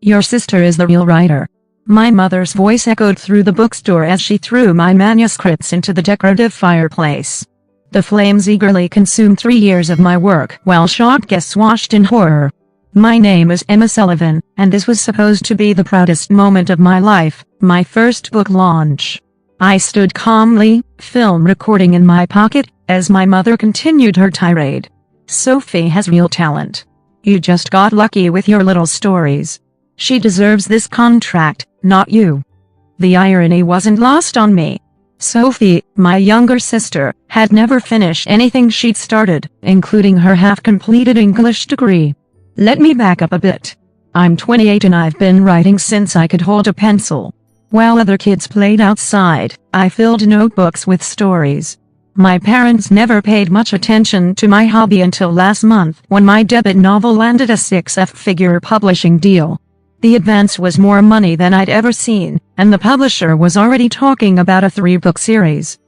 Your sister is the real writer." My mother's voice echoed through the bookstore as she threw my manuscripts into the decorative fireplace. The flames eagerly consumed 3 years of my work while shocked guests watched in horror. My name is Emma Sullivan, and this was supposed to be the proudest moment of my life, my first book launch. I stood calmly, film recording in my pocket, as my mother continued her tirade. "Sophie has real talent. You just got lucky with your little stories. She deserves this contract, not you." The irony wasn't lost on me. Sophie, my younger sister, had never finished anything she'd started, including her half-completed English degree. Let me back up a bit. I'm 28 and I've been writing since I could hold a pencil. While other kids played outside, I filled notebooks with stories. My parents never paid much attention to my hobby until last month when my debut novel landed a 6-figure publishing deal. The advance was more money than I'd ever seen, and the publisher was already talking about a 3-book series.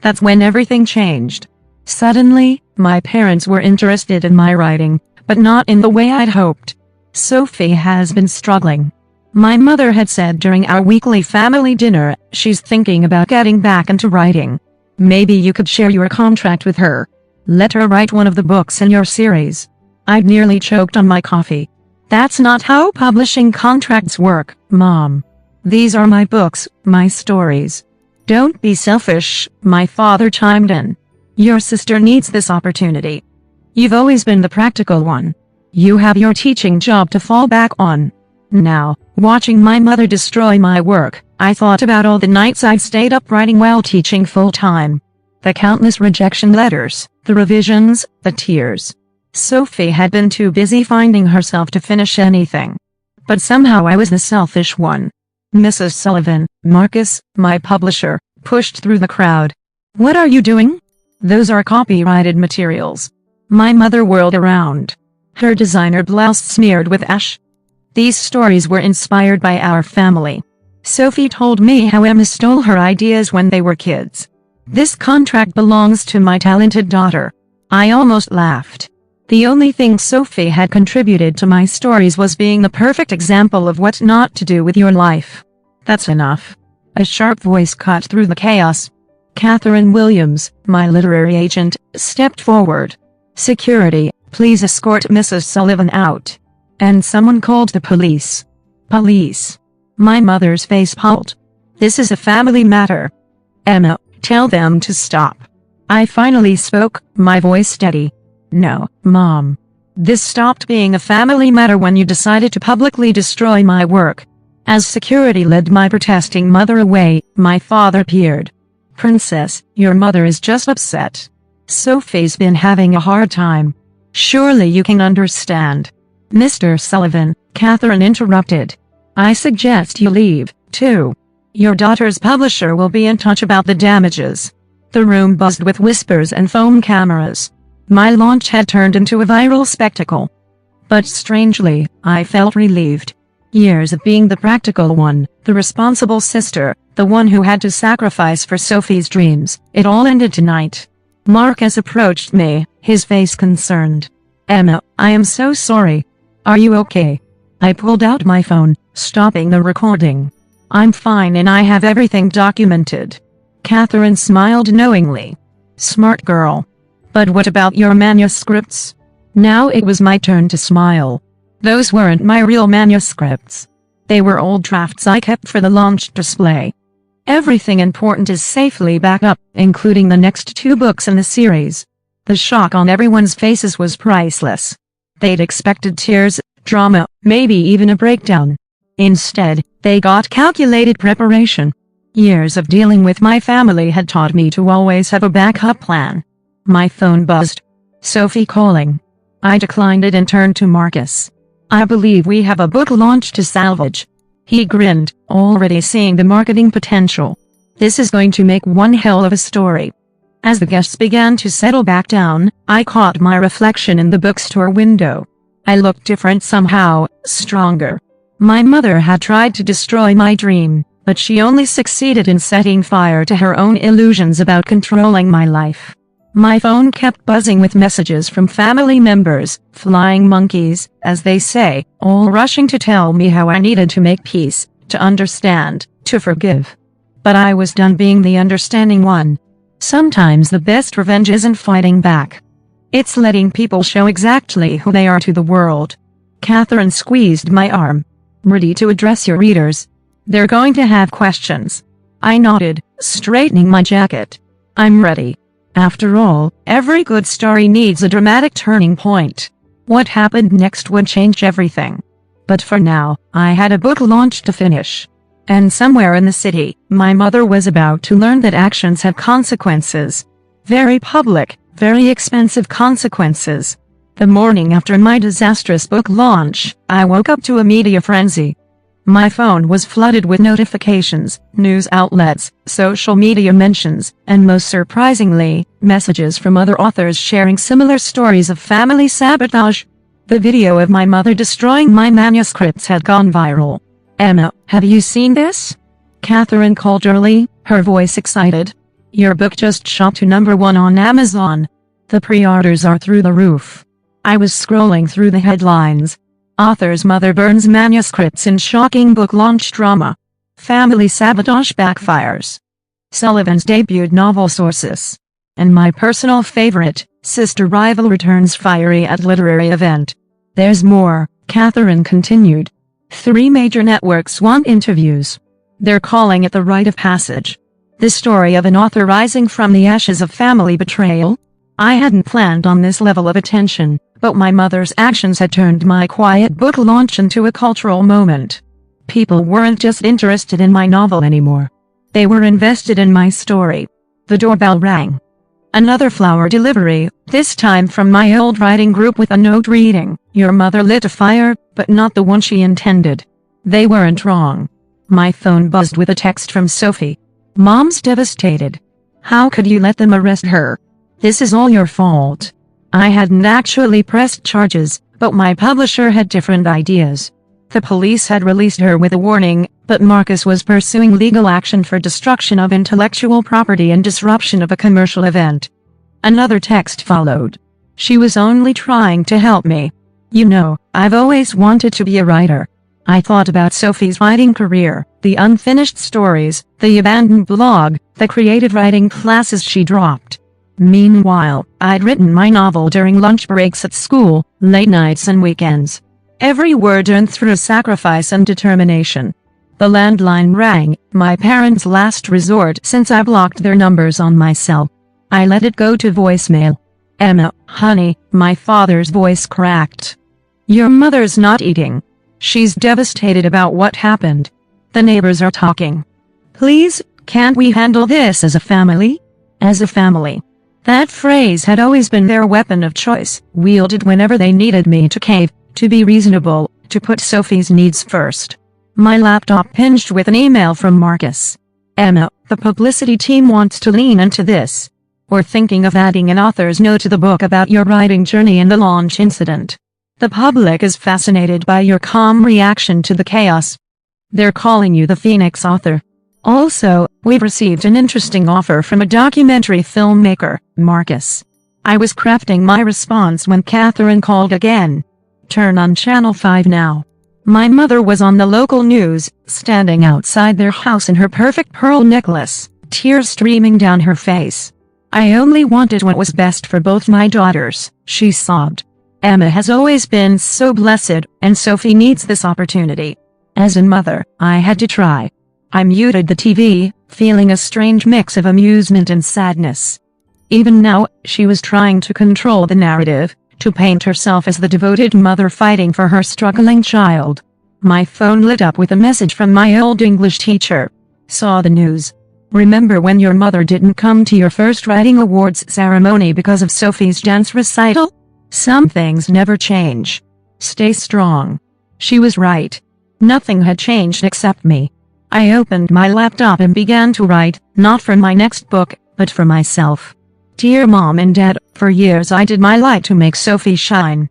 That's when everything changed. Suddenly, my parents were interested in my writing, but not in the way I'd hoped. "Sophie has been struggling," my mother had said during our weekly family dinner. "She's thinking about getting back into writing. Maybe you could share your contract with her. Let her write one of the books in your series." I'd nearly choked on my coffee. "That's not how publishing contracts work, Mom. These are my books, my stories." "Don't be selfish," my father chimed in. "Your sister needs this opportunity. You've always been the practical one. You have your teaching job to fall back on." Now, watching my mother destroy my work, I thought about all the nights I'd stayed up writing while teaching full-time. The countless rejection letters, the revisions, the tears. Sophie had been too busy finding herself to finish anything. But somehow I was the selfish one. Mrs. Sullivan, Marcus, my publisher, pushed through the crowd. "What are you doing?" "Those are copyrighted materials." My mother whirled around. Her designer blouse smeared with ash. "These stories were inspired by our family." Sophie told me how Emma stole her ideas when they were kids. "This contract belongs to my talented daughter." I almost laughed. The only thing Sophie had contributed to my stories was being the perfect example of what not to do with your life. "That's enough." A sharp voice cut through the chaos. Catherine Williams, my literary agent, stepped forward. "Security, please escort Mrs. Sullivan out." And someone called the police. "Police?" My mother's face pulled. "This is a family matter. Emma, tell them to stop." I finally spoke, my voice steady. "No, Mom. This stopped being a family matter when you decided to publicly destroy my work." As security led my protesting mother away, my father peered. "Princess, your mother is just upset. Sophie's been having a hard time. Surely you can understand." "Mr. Sullivan," Catherine interrupted. "I suggest you leave, too. Your daughter's publisher will be in touch about the damages." The room buzzed with whispers and phone cameras. My launch had turned into a viral spectacle. But strangely, I felt relieved. Years of being the practical one, the responsible sister, the one who had to sacrifice for Sophie's dreams, it all ended tonight. Marcus approached me, his face concerned. "Emma, I am so sorry. Are you okay?" I pulled out my phone, stopping the recording. "I'm fine and I have everything documented." Catherine smiled knowingly. "Smart girl. But what about your manuscripts?" Now it was my turn to smile. Those weren't my real manuscripts. They were old drafts I kept for the launch display. Everything important is safely backed up, including the next 2 books in the series. The shock on everyone's faces was priceless. They'd expected tears, drama, maybe even a breakdown. Instead, they got calculated preparation. Years of dealing with my family had taught me to always have a backup plan. My phone buzzed. "Sophie calling." I declined it and turned to Marcus. "I believe we have a book launch to salvage." He grinned, already seeing the marketing potential. "This is going to make one hell of a story." As the guests began to settle back down, I caught my reflection in the bookstore window. I looked different somehow, stronger. My mother had tried to destroy my dream, but she only succeeded in setting fire to her own illusions about controlling my life. My phone kept buzzing with messages from family members, flying monkeys, as they say, all rushing to tell me how I needed to make peace, to understand, to forgive. But I was done being the understanding one. Sometimes the best revenge isn't fighting back. It's letting people show exactly who they are to the world. Catherine squeezed my arm. Ready to address your readers? They're going to have questions. I nodded, straightening my jacket. I'm ready. After all, every good story needs a dramatic turning point. What happened next would change everything. But for now, I had a book launch to finish. And somewhere in the city, my mother was about to learn that actions have consequences. Very public, very expensive consequences. The morning after my disastrous book launch, I woke up to a media frenzy. My phone was flooded with notifications, news outlets, social media mentions, and most surprisingly, messages from other authors sharing similar stories of family sabotage. The video of my mother destroying my manuscripts had gone viral. "Emma, have you seen this?" Catherine called early, her voice excited. "Your book just shot to #1 on Amazon. The pre-orders are through the roof." I was scrolling through the headlines. Author's mother burns manuscripts in shocking book launch drama. Family sabotage backfires. Sullivan's debuted novel sources. And my personal favorite, sister rival returns fiery at literary event. There's more, Catherine continued. 3 major networks want interviews. They're calling it the rite of passage. The story of an author rising from the ashes of family betrayal. I hadn't planned on this level of attention, but my mother's actions had turned my quiet book launch into a cultural moment. People weren't just interested in my novel anymore. They were invested in my story. The doorbell rang. Another flower delivery, this time from my old writing group with a note reading, "Your mother lit a fire, but not the one she intended." They weren't wrong. My phone buzzed with a text from Sophie. "Mom's devastated. How could you let them arrest her? This is all your fault." I hadn't actually pressed charges, but my publisher had different ideas. The police had released her with a warning, but Marcus was pursuing legal action for destruction of intellectual property and disruption of a commercial event. Another text followed. She was only trying to help me. "You know, I've always wanted to be a writer." I thought about Sophie's writing career, the unfinished stories, the abandoned blog, the creative writing classes she dropped. Meanwhile, I'd written my novel during lunch breaks at school, late nights and weekends. Every word earned through sacrifice and determination. The landline rang, my parents' last resort since I blocked their numbers on my cell. I let it go to voicemail. "Emma, honey," my father's voice cracked. "Your mother's not eating. She's devastated about what happened. The neighbors are talking. Please, can't we handle this as a family?" As a family. That phrase had always been their weapon of choice, wielded whenever they needed me to cave, to be reasonable, to put Sophie's needs first. My laptop pinged with an email from Marcus. "Emma, the publicity team wants to lean into this. We're thinking of adding an author's note to the book about your writing journey and the launch incident. The public is fascinated by your calm reaction to the chaos. They're calling you the Phoenix author. Also, we've received an interesting offer from a documentary filmmaker, Marcus." I was crafting my response when Catherine called again. "Turn on Channel 5 now." My mother was on the local news, standing outside their house in her perfect pearl necklace, tears streaming down her face. "I only wanted what was best for both my daughters," she sobbed. "Emma has always been so blessed, and Sophie needs this opportunity." As a mother, I had to try. I muted the TV, feeling a strange mix of amusement and sadness. Even now, she was trying to control the narrative, to paint herself as the devoted mother fighting for her struggling child. My phone lit up with a message from my old English teacher. "Saw the news. Remember when your mother didn't come to your first writing awards ceremony because of Sophie's dance recital? Some things never change. Stay strong." She was right. Nothing had changed except me. I opened my laptop and began to write, not for my next book, but for myself. "Dear Mom and Dad, for years I did my light to make Sophie shine.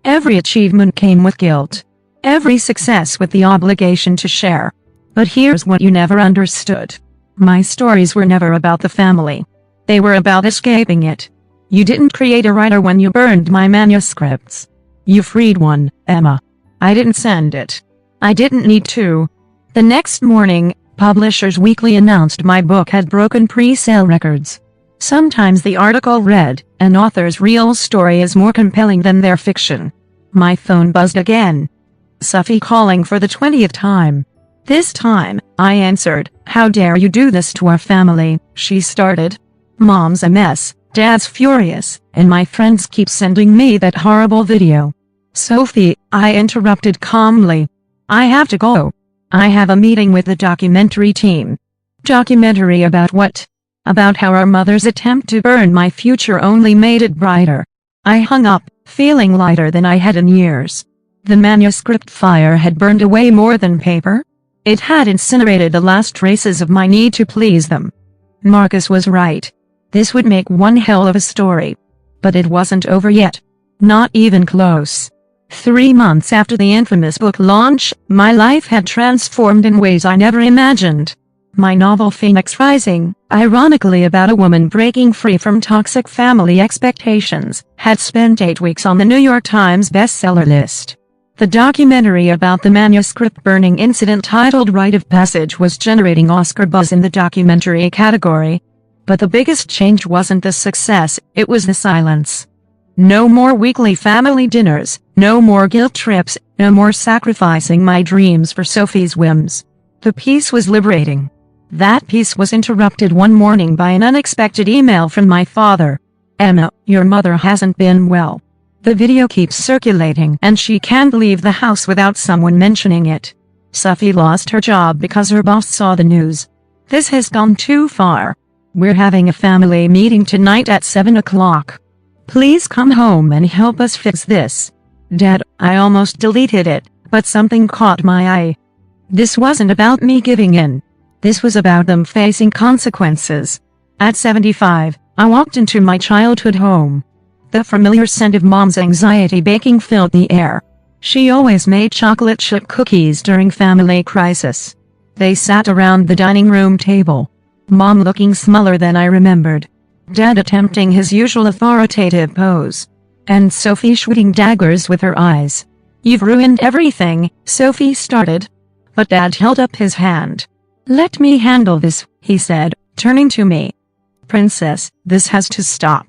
Every achievement came with guilt. Every success with the obligation to share. But here's what you never understood. My stories were never about the family. They were about escaping it. You didn't create a writer when you burned my manuscripts. You freed one, Emma. I didn't send it. I didn't need to. The next morning, Publishers Weekly announced my book had broken pre-sale records. Sometimes the article read, "An author's real story is more compelling than their fiction." My phone buzzed again. Sophie calling for the 20th time. This time, I answered. "How dare you do this to our family," she started. "Mom's a mess, Dad's furious, and my friends keep sending me that horrible video." "Sophie," I interrupted calmly. "I have to go. I have a meeting with the documentary team." "Documentary about what?" "About how our mother's attempt to burn my future only made it brighter." I hung up, feeling lighter than I had in years. The manuscript fire had burned away more than paper. It had incinerated the last traces of my need to please them. Marcus was right. This would make one hell of a story. But it wasn't over yet. Not even close. 3 months after the infamous book launch, my life had transformed in ways I never imagined. My novel Phoenix Rising, ironically about a woman breaking free from toxic family expectations, had spent 8 weeks on the New York Times bestseller list. The documentary about the manuscript burning incident titled Rite of Passage was generating Oscar buzz in the documentary category. But the biggest change wasn't the success, it was the silence. No more weekly family dinners, no more guilt trips, no more sacrificing my dreams for Sophie's whims. The peace was liberating. That peace was interrupted one morning by an unexpected email from my father. "Emma, your mother hasn't been well. The video keeps circulating and she can't leave the house without someone mentioning it. Sophie lost her job because her boss saw the news. This has gone too far. We're having a family meeting tonight at 7 o'clock. Please come home and help us fix this." Dad, I almost deleted it, but something caught my eye. This wasn't about me giving in. This was about them facing consequences. At 75, I walked into my childhood home. The familiar scent of Mom's anxiety baking filled the air. She always made chocolate chip cookies during family crisis. They sat around the dining room table. Mom looking smaller than I remembered. Dad attempting his usual authoritative pose. And Sophie shooting daggers with her eyes. "You've ruined everything," Sophie started. But Dad held up his hand. "Let me handle this," he said, turning to me. "Princess, this has to stop.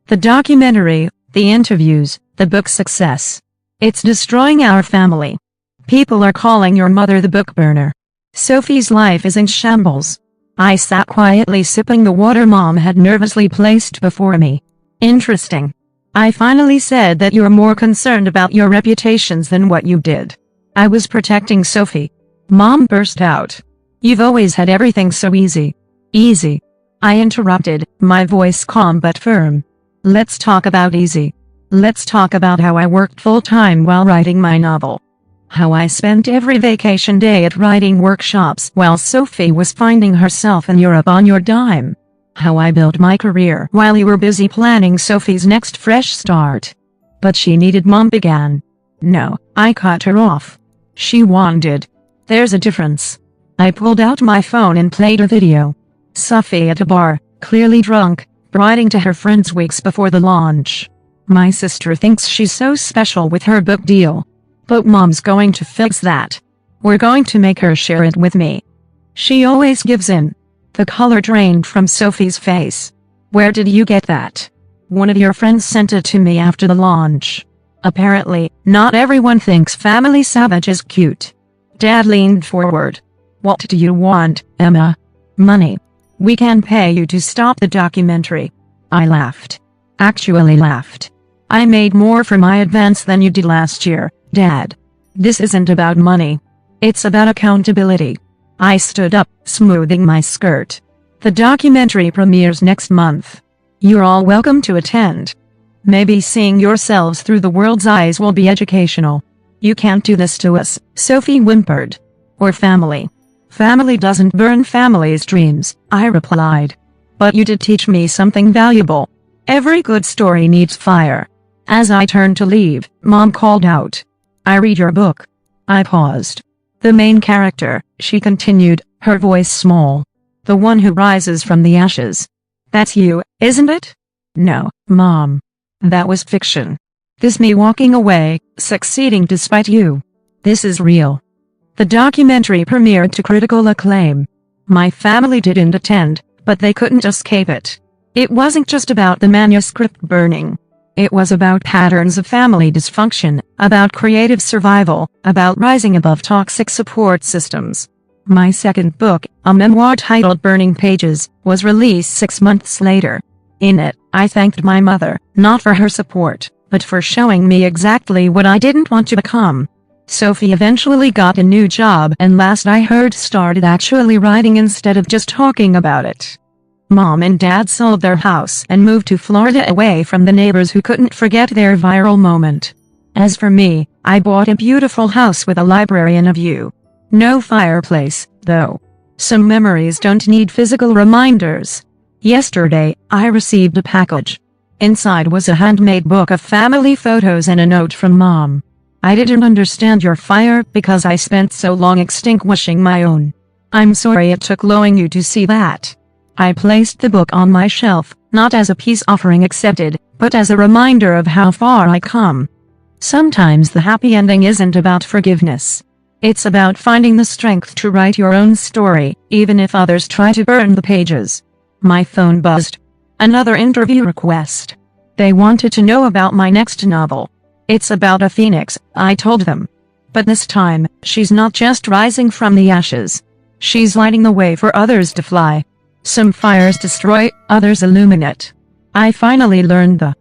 The documentary, the interviews, the book success. It's destroying our family. People are calling your mother the book burner. Sophie's life is in shambles." I sat quietly sipping the water Mom had nervously placed before me. "Interesting. I finally said that you're more concerned about your reputations than what you did." "I was protecting Sophie." Mom burst out. "You've always had everything so easy." "Easy?" I interrupted, my voice calm but firm. "Let's talk about easy. Let's talk about how I worked full-time while writing my novel. How I spent every vacation day at writing workshops while Sophie was finding herself in Europe on your dime. How I built my career while you were busy planning Sophie's next fresh start." "But she needed," Mom began. "No," I cut her off. She wanted. "There's a difference." I pulled out my phone and played a video. Sophie at a bar, clearly drunk, writing to her friends weeks before the launch. "My sister thinks she's so special with her book deal. But Mom's going to fix that. We're going to make her share it with me. She always gives in." The color drained from Sophie's face. "Where did you get that?" "One of your friends sent it to me after the launch." Apparently, not everyone thinks Family Savage is cute. Dad leaned forward. "What do you want, Emma?" "Money. We can pay you to stop the documentary." I laughed. Actually laughed. "I made more for my advance than you did last year, Dad. This isn't about money. It's about accountability." I stood up, smoothing my skirt. "The documentary premieres next month. You're all welcome to attend. Maybe seeing yourselves through the world's eyes will be educational." "You can't do this to us," Sophie whimpered. "Or family." "Family doesn't burn family's dreams," I replied. "But you did teach me something valuable. Every good story needs fire." As I turned to leave, Mom called out, "I read your book." I paused. "The main character," she continued, her voice small. "The one who rises from the ashes. That's you, isn't it?" No, Mom. That was fiction. This me walking away, succeeding despite you. This is real. The documentary premiered to critical acclaim. My family didn't attend, but they couldn't escape it. It wasn't just about the manuscript burning. It was about patterns of family dysfunction, about creative survival, about rising above toxic support systems. My second book, a memoir titled Burning Pages, was released 6 months later. In it, I thanked my mother, not for her support, but for showing me exactly what I didn't want to become. Sophie eventually got a new job and last I heard started actually writing instead of just talking about it. Mom and Dad sold their house and moved to Florida away from the neighbors who couldn't forget their viral moment. As for me, I bought a beautiful house with a library and a view. No fireplace, though. Some memories don't need physical reminders. Yesterday, I received a package. Inside was a handmade book of family photos and a note from Mom. I didn't understand your fire because I spent so long extinguishing my own. I'm sorry it took loving you to see that. I placed the book on my shelf, not as a peace offering accepted, but as a reminder of how far I come. Sometimes the happy ending isn't about forgiveness. It's about finding the strength to write your own story, even if others try to burn the pages. My phone buzzed. Another interview request. They wanted to know about my next novel. It's about a phoenix, I told them. But this time, she's not just rising from the ashes. She's lighting the way for others to fly. Some fires destroy, others illuminate. I finally learned the